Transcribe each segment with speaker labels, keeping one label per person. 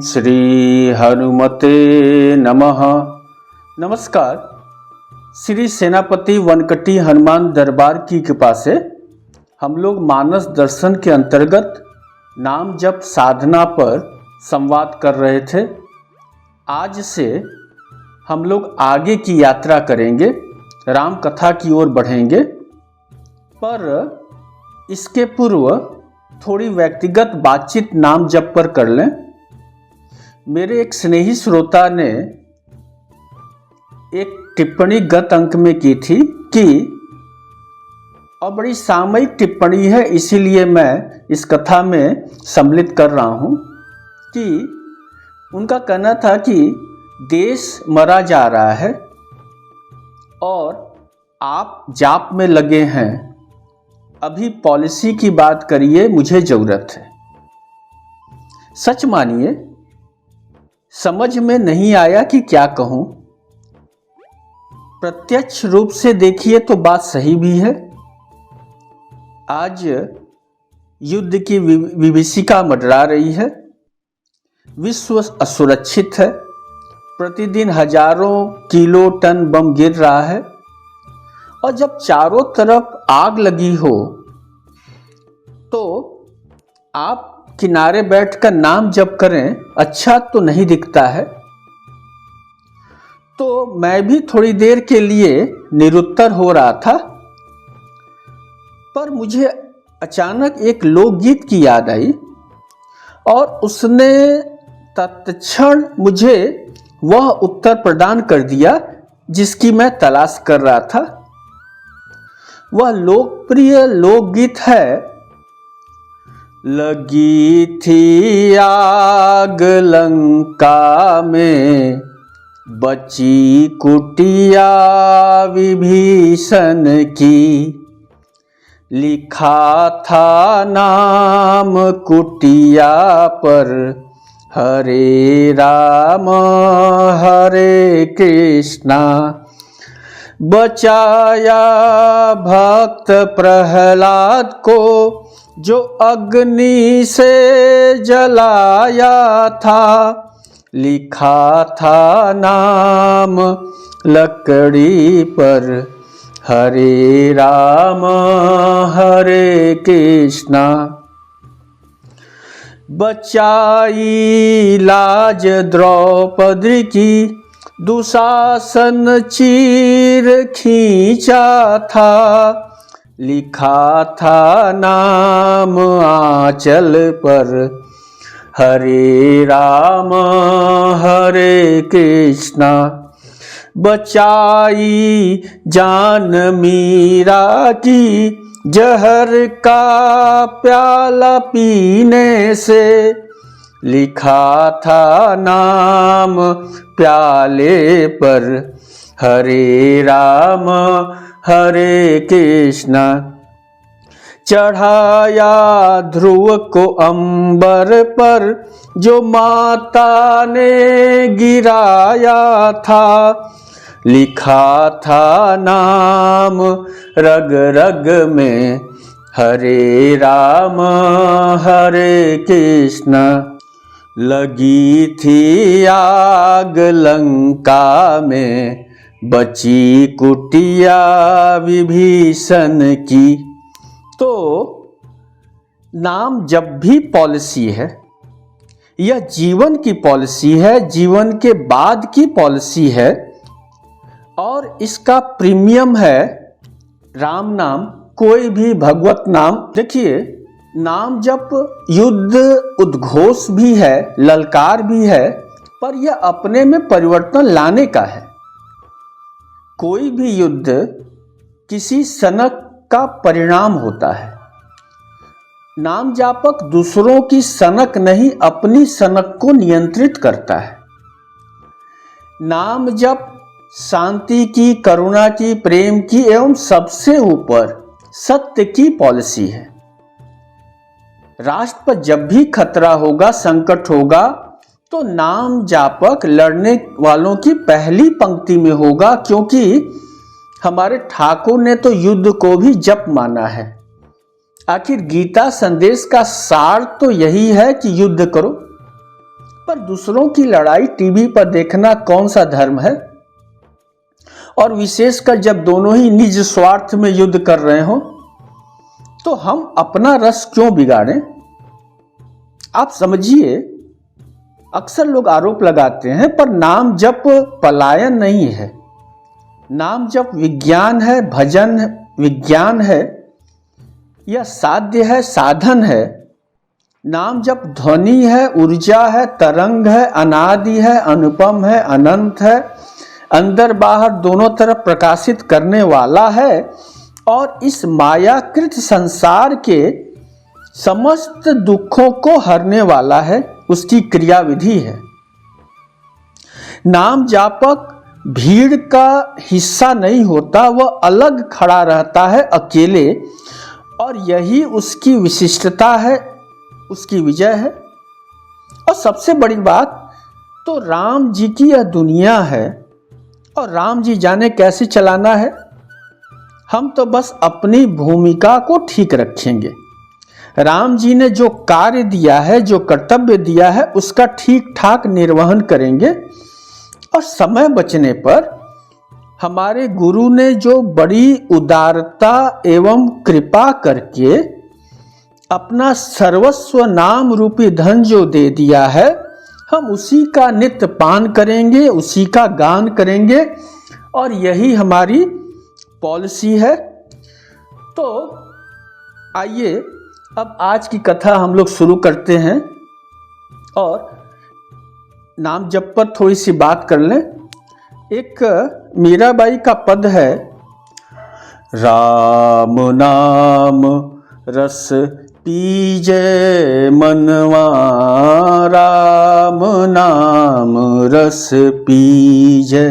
Speaker 1: श्री हनुमते नमः। नमस्कार। श्री सेनापति वनकटी हनुमान दरबार की कृपा से हम लोग मानस दर्शन के अंतर्गत नाम जप साधना पर संवाद कर रहे थे। आज से हम लोग आगे की यात्रा करेंगे, राम कथा की ओर बढ़ेंगे। पर इसके पूर्व थोड़ी व्यक्तिगत बातचीत नाम जप पर कर लें। मेरे एक स्नेही श्रोता ने एक टिप्पणी गत अंक में की थी कि, और बड़ी सामयिक टिप्पणी है इसीलिए मैं इस कथा में सम्मिलित कर रहा हूं, कि उनका कहना था कि देश मरा जा रहा है और आप जाप में लगे हैं, अभी पॉलिसी की बात करिए, मुझे जरूरत है। सच मानिए समझ में नहीं आया कि क्या कहूं। प्रत्यक्ष रूप से देखिए तो बात सही भी है। आज युद्ध की विभीषिका मंडरा रही है, विश्व असुरक्षित है, प्रतिदिन हजारों किलो टन बम गिर रहा है, और जब चारों तरफ आग लगी हो तो आप किनारे बैठकर नाम जप करें, अच्छा तो नहीं दिखता है। तो मैं भी थोड़ी देर के लिए निरुत्तर हो रहा था, पर मुझे अचानक एक लोकगीत की याद आई और उसने तत्क्षण मुझे वह उत्तर प्रदान कर दिया जिसकी मैं तलाश कर रहा था। वह लोकप्रिय लोकगीत है, लगी थी आग लंका में, बची कुटिया विभीषण की, लिखा था नाम कुटिया पर, हरे राम हरे कृष्णा। बचाया भक्त प्रहलाद को जो अग्नि से जलाया था, लिखा था नाम लकड़ी पर, हरे राम हरे कृष्णा। बचाई लाज द्रौपदी की, दुशासन चीर खींचा था, लिखा था नाम आंचल पर, हरे राम हरे कृष्णा। बचाई जान मीरा की, जहर का प्याला पीने से, लिखा था नाम प्याले पर, हरे राम हरे कृष्णा। चढ़ाया ध्रुव को अंबर पर, जो माता ने गिराया था, लिखा था नाम रग रग में, हरे राम हरे कृष्णा। लगी थी आग लंका में, बची कुटिया विभीषण की। तो नाम जब भी पॉलिसी है, यह जीवन की पॉलिसी है, जीवन के बाद की पॉलिसी है, और इसका प्रीमियम है राम नाम, कोई भी भगवत नाम। देखिए, नाम जप युद्ध उद्घोष भी है, ललकार भी है, पर यह अपने में परिवर्तन लाने का है। कोई भी युद्ध किसी सनक का परिणाम होता है। नाम जापक दूसरों की सनक नहीं, अपनी सनक को नियंत्रित करता है। नाम जप शांति की, करुणा की, प्रेम की एवं सबसे ऊपर सत्य की पॉलिसी है। राष्ट्र पर जब भी खतरा होगा, संकट होगा, तो नाम जापक लड़ने वालों की पहली पंक्ति में होगा, क्योंकि हमारे ठाकुर ने तो युद्ध को भी जप माना है। आखिर गीता संदेश का सार तो यही है कि युद्ध करो। पर दूसरों की लड़ाई टीवी पर देखना कौन सा धर्म है? और विशेषकर जब दोनों ही निज स्वार्थ में युद्ध कर रहे हो, तो हम अपना रस क्यों बिगाड़ें? आप समझिए, अक्सर लोग आरोप लगाते हैं, पर नाम जप पलायन नहीं है। नाम जप विज्ञान है, भजन विज्ञान है, यह साध्य है, साधन है। नाम जप ध्वनि है, ऊर्जा है, तरंग है, अनादि है, अनुपम है, अनंत है, अंदर बाहर दोनों तरफ प्रकाशित करने वाला है और इस मायाकृत संसार के समस्त दुखों को हरने वाला है। उसकी क्रिया विधि है। नाम जापक भीड़ का हिस्सा नहीं होता, वह अलग खड़ा रहता है, अकेले, और यही उसकी विशिष्टता है, उसकी विजय है। और सबसे बड़ी बात तो राम जी की यह दुनिया है और राम जी जाने कैसे चलाना है। हम तो बस अपनी भूमिका को ठीक रखेंगे। राम जी ने जो कार्य दिया है, जो कर्तव्य दिया है, उसका ठीक ठाक निर्वहन करेंगे। और समय बचने पर हमारे गुरु ने जो बड़ी उदारता एवं कृपा करके अपना सर्वस्व नाम रूपी धन जो दे दिया है, हम उसी का नित्य पान करेंगे, उसी का गान करेंगे, और यही हमारी पॉलिसी है। तो आइए अब आज की कथा हम लोग शुरू करते हैं और नाम जप पर थोड़ी सी बात कर लें। एक मीराबाई का पद है, राम नाम रस पीजे मनवा, राम नाम रस पीजे,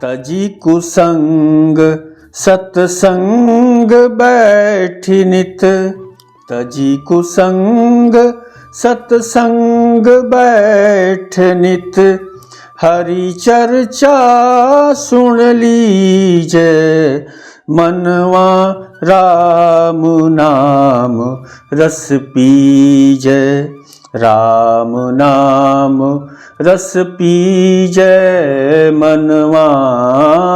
Speaker 1: तजी कुसंग सतसंग बैठी नित, तजी कुसंग सतसंग बैठ नित, हरि चर्चा सुन लीजे, मनवा राम नाम रस पीजे, राम नाम रस पीजे, मनवा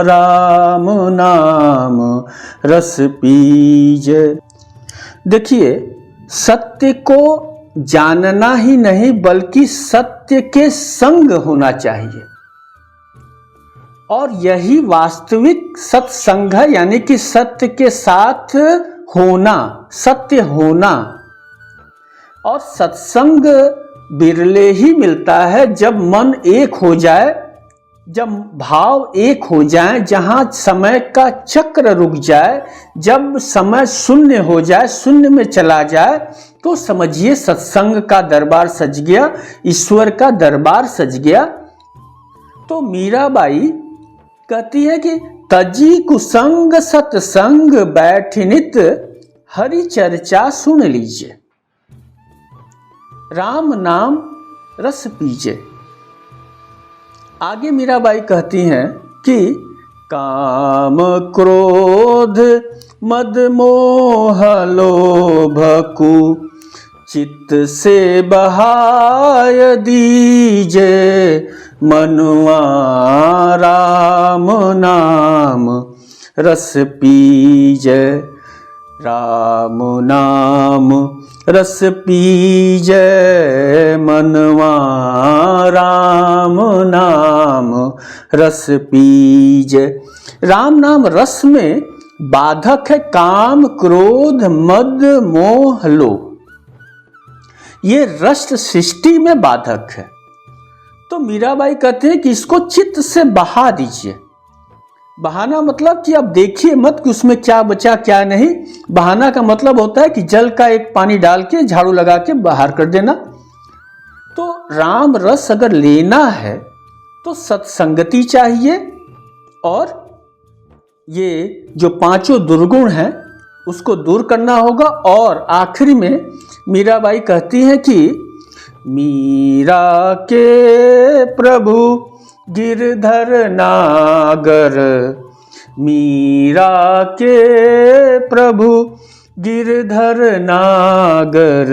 Speaker 1: राम नाम रस पीजे। देखिए, सत्य को जानना ही नहीं बल्कि सत्य के संग होना चाहिए, और यही वास्तविक सत्संग है, यानी कि सत्य के साथ होना, सत्य होना। और सत्संग बिरले ही मिलता है जब मन एक हो जाए, जब भाव एक हो जाए, जहां समय का चक्र रुक जाए, जब समय शून्य हो जाए, शून्य में चला जाए, तो समझिए सत्संग का दरबार सज गया, ईश्वर का दरबार सज गया। तो मीराबाई कहती है कि तजी कुसंग सत्संग बैठ नित, हरि चर्चा सुन लीजिए, राम नाम रस पीजे। आगे मीराबाई कहती हैं कि काम क्रोध मद मोह लोभ को चित्त से बहाय दीजे, मनुआ राम नाम रस पीजे, राम नाम रस पीजे, मनवा राम नाम रस पीजे। राम नाम रस में बाधक है काम क्रोध मद मोह लोभ, ये रस सृष्टि में बाधक है। तो मीराबाई कहते हैं कि इसको चित्त से बहा दीजिए। बहाना मतलब कि अब देखिए मत कि उसमें क्या बचा क्या नहीं। बहाना का मतलब होता है कि जल का एक पानी डाल के झाड़ू लगा के बाहर कर देना। तो राम रस अगर लेना है तो सत्संगति चाहिए, और ये जो पांचों दुर्गुण हैं उसको दूर करना होगा। और आखिरी में मीराबाई कहती हैं कि मीरा के प्रभु गिरधर नागर, मीरा के प्रभु गिरधर नागर,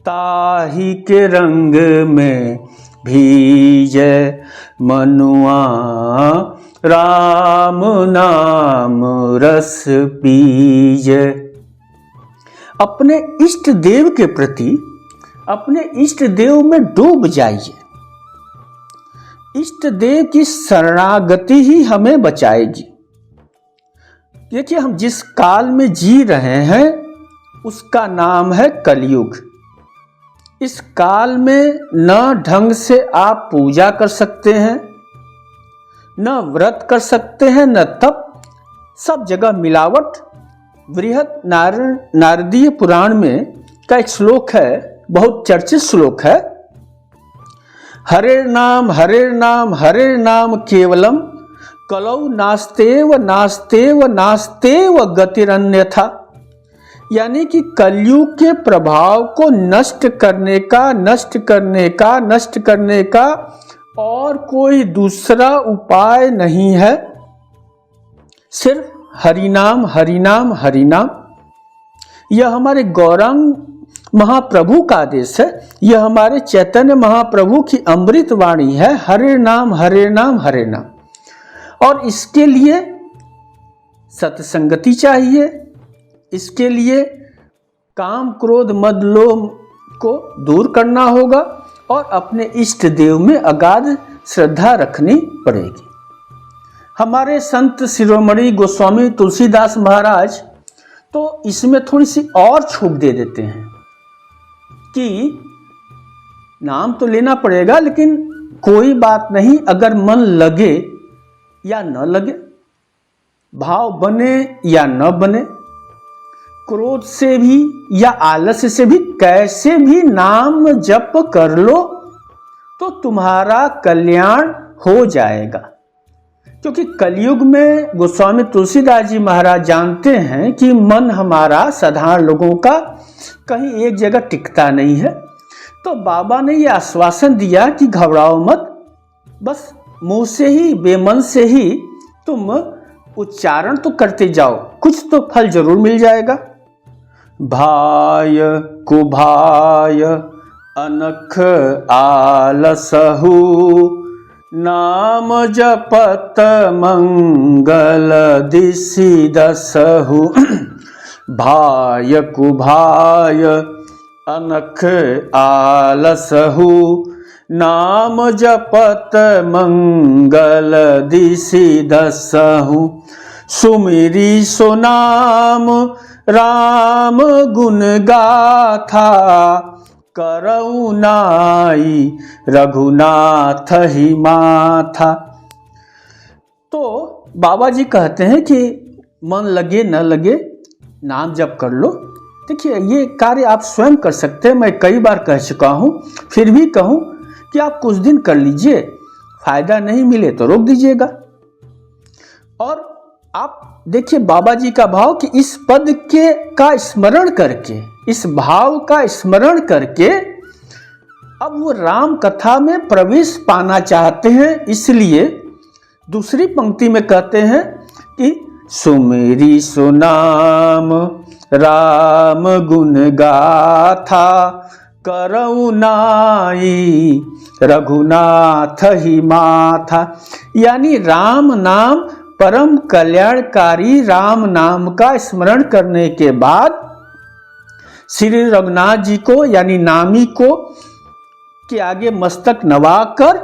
Speaker 1: ताही के रंग में भीजे मनुआ, राम नाम रस पीजे। अपने इष्ट देव के प्रति, अपने इष्ट देव में डूब जाइए। इष्ट देव की शरणागति ही हमें बचाएगी। देखिए, हम जिस काल में जी रहे हैं उसका नाम है कलयुग। इस काल में न ढंग से आप पूजा कर सकते हैं, न व्रत कर सकते हैं, न तप, सब जगह मिलावट। बृहद नारदीय पुराण में का एक श्लोक है, बहुत चर्चित श्लोक है, हरे नाम केवलम कलौ नास्तेव नास्तेव नास्तेव गतिरन्यथा। यानी कि कलयुग के प्रभाव को नष्ट करने का और कोई दूसरा उपाय नहीं है, सिर्फ हरिनाम हरिनाम हरिनाम। यह हमारे गौरांग महाप्रभु का आदेश है, यह हमारे चैतन्य महाप्रभु की अमृत वाणी है, हरे नाम हरे नाम हरे नाम। और इसके लिए सत्संगति चाहिए, इसके लिए काम क्रोध मद लोभ को दूर करना होगा और अपने इष्ट देव में अगाध श्रद्धा रखनी पड़ेगी। हमारे संत शिरोमणि गोस्वामी तुलसीदास महाराज तो इसमें थोड़ी सी और छूट दे देते हैं कि नाम तो लेना पड़ेगा, लेकिन कोई बात नहीं, अगर मन लगे या न लगे, भाव बने या न बने, क्रोध से भी या आलस्य से भी, कैसे भी नाम जप कर लो तो तुम्हारा कल्याण हो जाएगा। क्योंकि कलयुग में गोस्वामी तुलसीदास जी महाराज जानते हैं कि मन हमारा साधारण लोगों का कहीं एक जगह टिकता नहीं है। तो बाबा ने यह आश्वासन दिया कि घबराओ मत, बस मुंह से ही, बेमन से ही तुम उच्चारण तो करते जाओ, कुछ तो फल जरूर मिल जाएगा। भाय कुभाय अनख आलसहु, नाम जपत मंगल दिसि दसहु। भाय कुभाय अनख आलसहु, नाम जपत मंगल दिसि दसहु। सुमिरी सो नाम राम गुण गाथा, करऊ नाई रघुनाथ ही माथा। तो बाबा जी कहते हैं कि मन लगे न लगे नाम जप कर लो। देखिए, ये कार्य आप स्वयं कर सकते हैं, मैं कई बार कह चुका हूं, फिर भी कहूं कि आप कुछ दिन कर लीजिए, फायदा नहीं मिले तो रोक दीजिएगा। और आप देखिए बाबा जी का भाव कि इस पद के का स्मरण करके, इस भाव का स्मरण करके अब वो राम कथा में प्रवेश पाना चाहते हैं। इसलिए दूसरी पंक्ति में कहते हैं कि सुमेरी सुनाम राम गुण गाथा, करऊ नाई रघुनाथ ही माथा। यानी राम नाम, परम कल्याणकारी राम नाम का स्मरण करने के बाद श्री रघुनाथ जी को यानी नामी को के आगे मस्तक नवाकर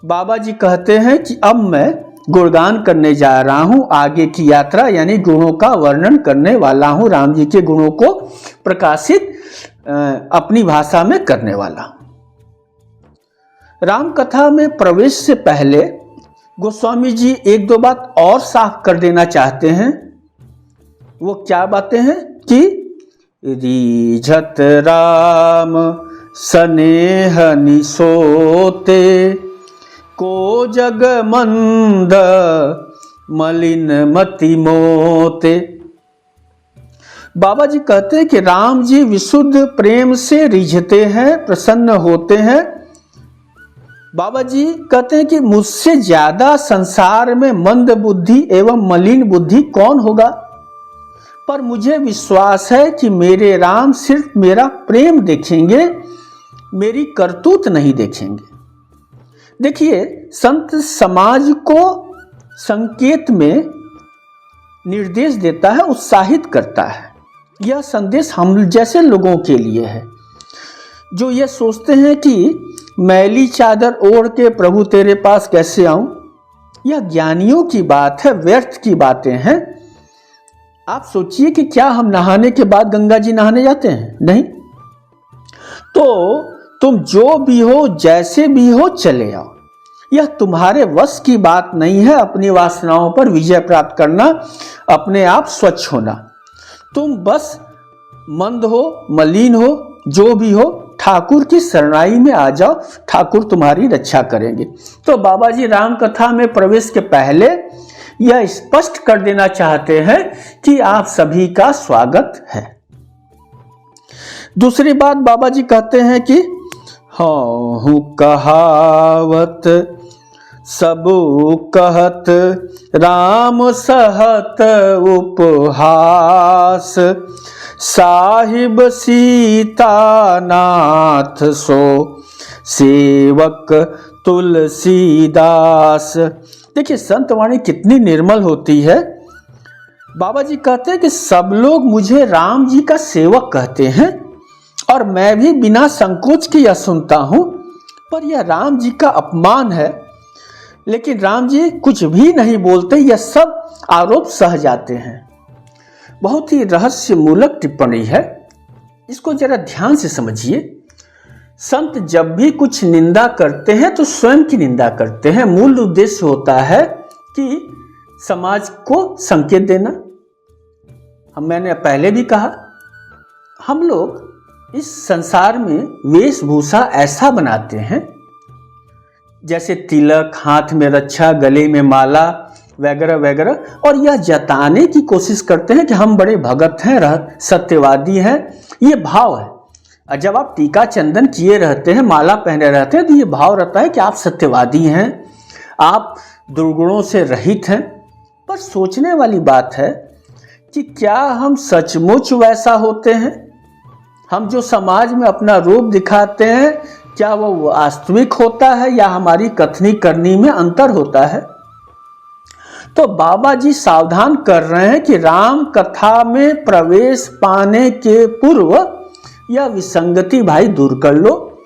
Speaker 1: बाबा जी कहते हैं कि अब मैं गुणगान करने जा रहा हूं, आगे की यात्रा यानी गुणों का वर्णन करने वाला हूं, राम जी के गुणों को प्रकाशित अपनी भाषा में करने वाला हूं। राम कथा में प्रवेश से पहले गोस्वामी जी एक दो बात और साफ कर देना चाहते हैं। वो क्या बातें हैं कि रीझत राम स्नेह निसोते, को जग मंद मलिन मति मोते। बाबा जी कहते हैं कि राम जी विशुद्ध प्रेम से रिझते हैं, प्रसन्न होते हैं। बाबा जी कहते हैं कि मुझसे ज्यादा संसार में मंद बुद्धि एवं मलिन बुद्धि कौन होगा। पर मुझे विश्वास है कि मेरे राम सिर्फ मेरा प्रेम देखेंगे, मेरी करतूत नहीं देखेंगे। देखिए, संत समाज को संकेत में निर्देश देता है, उत्साहित करता है। यह संदेश हम जैसे लोगों के लिए है जो ये सोचते हैं कि मैली चादर ओढ़ के प्रभु तेरे पास कैसे आऊं। यह ज्ञानियों की बात है, व्यर्थ की बातें हैं। आप सोचिए कि क्या हम नहाने के बाद गंगा जी नहाने जाते हैं? नहीं। तो तुम जो भी हो, जैसे भी हो, चले आओ। यह तुम्हारे वश की बात नहीं है अपनी वासनाओं पर विजय प्राप्त करना, अपने आप स्वच्छ होना। तुम बस मंद हो, मलिन हो, जो भी हो, ठाकुर की शरणाई में आ जाओ, ठाकुर तुम्हारी रक्षा करेंगे। तो बाबा जी राम कथा में प्रवेश के पहले यह स्पष्ट कर देना चाहते हैं कि आप सभी का स्वागत है। दूसरी बात बाबा जी कहते हैं कि हूँ कहावत सबू कहत, राम सहत उपहास, साहिब सीतानाथ सो सेवक तुलसीदास। देखिए, संत वाणी कितनी निर्मल होती है। बाबा जी कहते हैं कि सब लोग मुझे राम जी का सेवक कहते हैं और मैं भी बिना संकोच के यह सुनता हूं, पर यह राम जी का अपमान है। लेकिन राम जी कुछ भी नहीं बोलते, यह सब आरोप सह जाते हैं। बहुत ही रहस्य मूलक टिप्पणी है, इसको जरा ध्यान से समझिए। संत जब भी कुछ निंदा करते हैं तो स्वयं की निंदा करते हैं। मूल उद्देश्य होता है कि समाज को संकेत देना। मैंने पहले भी कहा, हम लोग इस संसार में वेशभूषा ऐसा बनाते हैं जैसे तिलक, हाथ में रक्षा, गले में माला वगैरह वगैरह, और यह जताने की कोशिश करते हैं कि हम बड़े भगत हैं, सत्यवादी हैं। ये भाव है। और जब आप टीका चंदन किए रहते हैं, माला पहने रहते हैं, तो ये भाव रहता है कि आप सत्यवादी हैं, आप दुर्गुणों से रहित हैं। पर सोचने वाली बात है कि क्या हम सचमुच वैसा होते हैं? हम जो समाज में अपना रूप दिखाते हैं, क्या वो वास्तविक होता है या हमारी कथनी करनी में अंतर होता है? तो बाबा जी सावधान कर रहे हैं कि राम कथा में प्रवेश पाने के पूर्व यह विसंगति भाई दूर कर लो।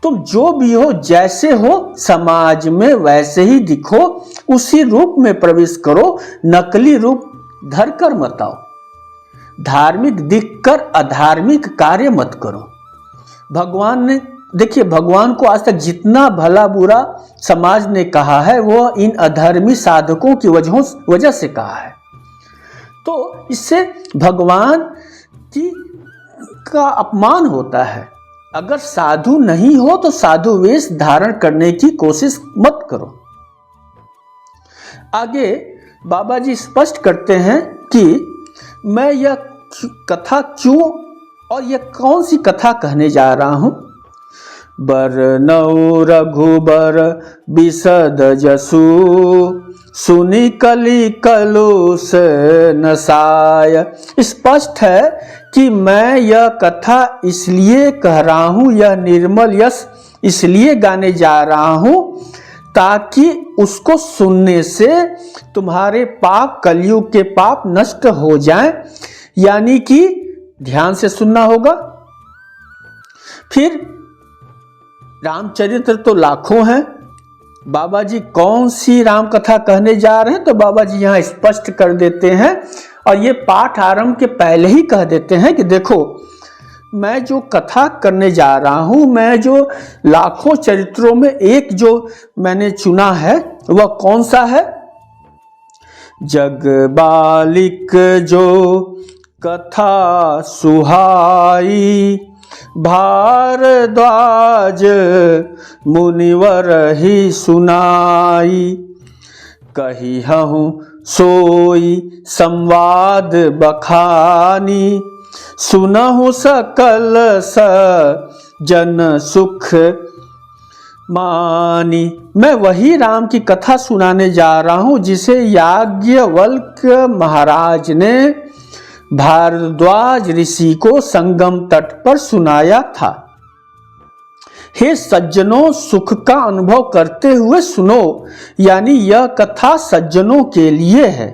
Speaker 1: तुम जो भी हो, जैसे हो, समाज में वैसे ही दिखो, उसी रूप में प्रवेश करो, नकली रूप धर कर मत आओ। धार्मिक दिखकर अधार्मिक कार्य मत करो। भगवान ने, देखिए, भगवान को आज तक जितना भला बुरा समाज ने कहा है वो इन अधर्मी साधकों की वजह से कहा है। तो इससे भगवान का अपमान होता है। अगर साधु नहीं हो तो साधु वेश धारण करने की कोशिश मत करो। आगे बाबा जी स्पष्ट करते हैं कि मैं यह कथा क्यों और यह कौन सी कथा कहने जा रहा हूं। बरनऊ रघुबर बिसद जसु, सुनी कली कलुष नसाय। स्पष्ट है कि मैं यह कथा इसलिए कह रहा हूं, यह निर्मल यश इसलिए गाने जा रहा हूं ताकि उसको सुनने से तुम्हारे पाप, कलयुग के पाप नष्ट हो जाएं। यानी कि ध्यान से सुनना होगा। फिर रामचरित्र तो लाखों हैं। बाबा जी कौन सी राम कथा कहने जा रहे हैं तो बाबा जी यहाँ स्पष्ट कर देते हैं, और ये पाठ आरंभ के पहले ही कह देते हैं कि देखो, मैं जो कथा करने जा रहा हूं, मैं जो लाखों चरित्रों में एक जो मैंने चुना है, वह कौन सा है? जग बालिक जो कथा सुहाई, भारद्वाज मुनिवर ही सुनाई। कही हूँ सोई संवाद बखानी, सुनहु सकल जन सुख मानी। मैं वही राम की कथा सुनाने जा रहा हूं जिसे याज्ञवल्क्य महाराज ने भारद्वाज ऋषि को संगम तट पर सुनाया था। हे सज्जनों, सुख का अनुभव करते हुए सुनो, यानी यह कथा सज्जनों के लिए है।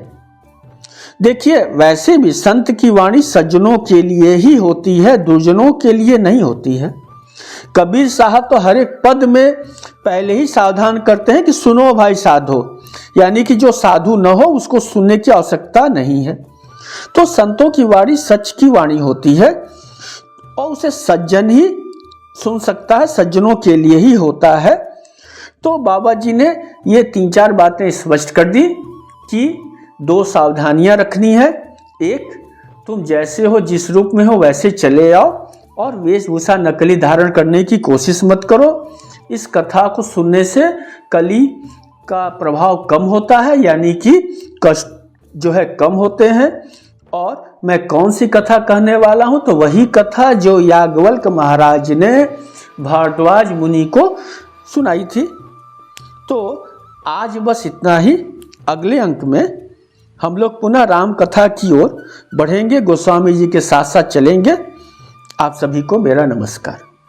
Speaker 1: देखिए, वैसे भी संत की वाणी सज्जनों के लिए ही होती है, दुर्जनों के लिए नहीं होती है। कबीर साहब तो हर एक पद में पहले ही सावधान करते हैं कि सुनो भाई साधो, यानी कि जो साधु न हो उसको सुनने की आवश्यकता नहीं है। तो संतों की वाणी सच की वाणी होती है और उसे सज्जन ही सुन सकता है, सज्जनों के लिए ही होता है। तो बाबा जी ने ये 3-4 बातें स्पष्ट कर दी कि 2 सावधानियां रखनी है। एक, तुम जैसे हो, जिस रूप में हो वैसे चले आओ और वेशभूषा नकली धारण करने की कोशिश मत करो। इस कथा को सुनने से कली का प्रभाव कम होता है, यानी कि कष्ट जो है कम होते हैं। और मैं कौन सी कथा कहने वाला हूं, तो वही कथा जो याज्ञवल्क्य महाराज ने भारद्वाज मुनि को सुनाई थी। तो आज बस इतना ही। अगले अंक में हम लोग पुनः राम कथा की ओर बढ़ेंगे, गोस्वामी जी के साथ साथ चलेंगे। आप सभी को मेरा नमस्कार।